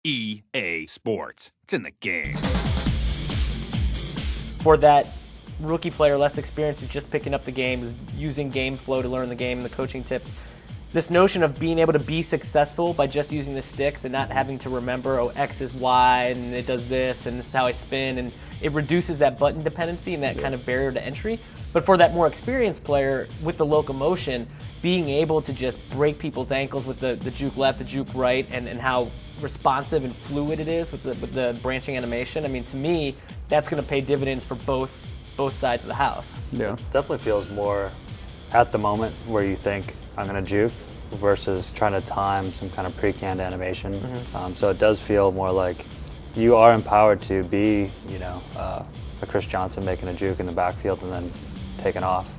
EA Sports. It's in the game. For that rookie player less experienced who's just picking up the game, who's using game flow to learn the game and the coaching tips, this notion of being able to be successful by just using the sticks and not having to remember, oh, X is Y and it does this and this is how I spin, and it reduces that button dependency and that kind of barrier to entry. But for that more experienced player with the locomotion, being able to just break people's ankles with the juke left, the juke right, and how responsive and fluid it is with the branching animation, I mean, to me, that's going to pay dividends for both sides of the house. Yeah, it definitely feels more at the moment where you think I'm going to juke versus trying to time some kind of pre-canned animation. So it does feel more like you are empowered to be, a Chris Johnson making a juke in the backfield and then taking off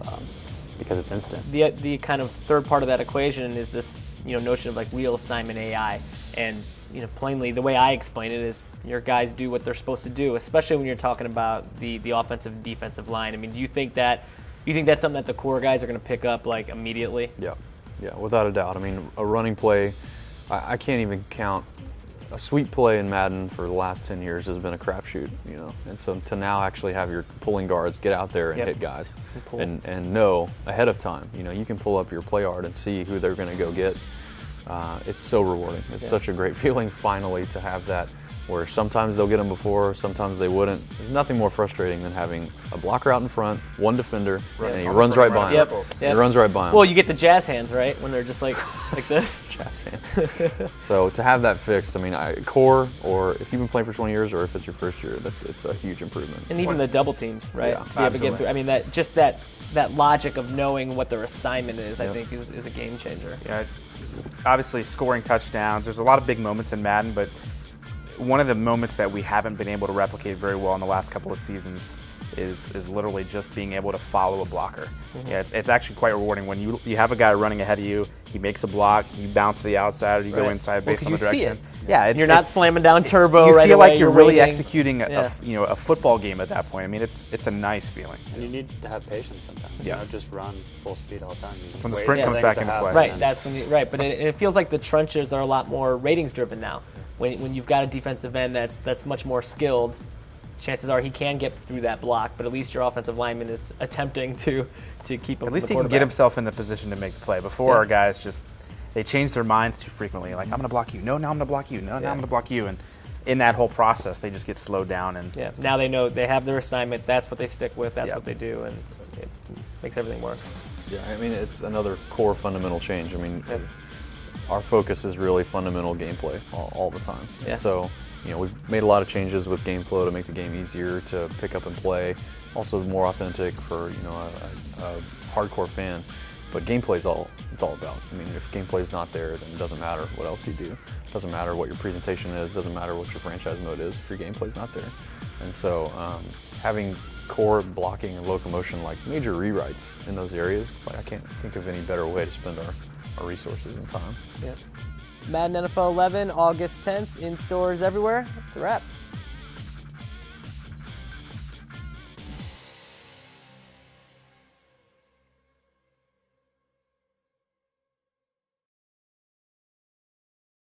because it's instant. The kind of third part of that equation is this notion of like real assignment AI, and plainly the way I explain it is your guys do what they're supposed to do, especially when you're talking about the offensive and defensive line. I mean, do you think that's something that the core guys are going to pick up like immediately? Yeah, without a doubt. I mean, a running play, I can't even count. A sweep play in Madden for the last 10 years has been a crapshoot, and so to now actually have your pulling guards get out there and hit guys and know ahead of time, you can pull up your play art and see who they're going to go get. It's so rewarding. It's such a great feeling finally to have that, where sometimes they'll get them before, sometimes they wouldn't. There's nothing more frustrating than having a blocker out in front, one defender, and he runs right by him. He runs right by him. Well, you get the jazz hands, right, when they're just like this. Jazz hands. So to have that fixed, I mean, core, or if you've been playing for 20 years, or if it's your first year, it's a huge improvement. And even the double teams, right? Yeah, to be able to get through. I mean, that logic of knowing what their assignment is, I think, is a game changer. Yeah, obviously scoring touchdowns. There's a lot of big moments in Madden, but one of the moments that we haven't been able to replicate very well in the last couple of seasons is literally just being able to follow a blocker. Yeah, it's actually quite rewarding when you have a guy running ahead of you, he makes a block, you bounce to the outside, or you go inside based on the direction. See it. Yeah, you're not slamming down turbo you right away. You feel like you're really waiting. executing a football game at that point. I mean, it's a nice feeling. And you need to have patience sometimes. Yeah. Just run full speed all the time. When the sprint comes back into play. Right, that's when but it feels like the trenches are a lot more ratings driven now. When you've got a defensive end that's much more skilled, chances are he can get through that block, but at least your offensive lineman is attempting to keep him. At least he can get himself in the position to make the play. Before, our guys they change their minds too frequently. Like, I'm going to block you. No, now I'm going to block you. No, now I'm going to block you. And in that whole process, they just get slowed down. And now they know they have their assignment. That's what they stick with. That's what they do, and it makes everything work. Yeah, I mean, it's another core fundamental change. I mean, our focus is really fundamental gameplay all the time. Yeah. So, we've made a lot of changes with game flow to make the game easier to pick up and play, also more authentic for a hardcore fan. But gameplay's it's all about. I mean, if gameplay's not there, then it doesn't matter what else you do. It doesn't matter what your presentation is. It doesn't matter what your franchise mode is if your gameplay's not there. And so, having core blocking and locomotion, like major rewrites in those areas, I can't think of any better way to spend our resources and time. Yeah. Madden NFL 11, August 10th, in stores everywhere. It's a wrap.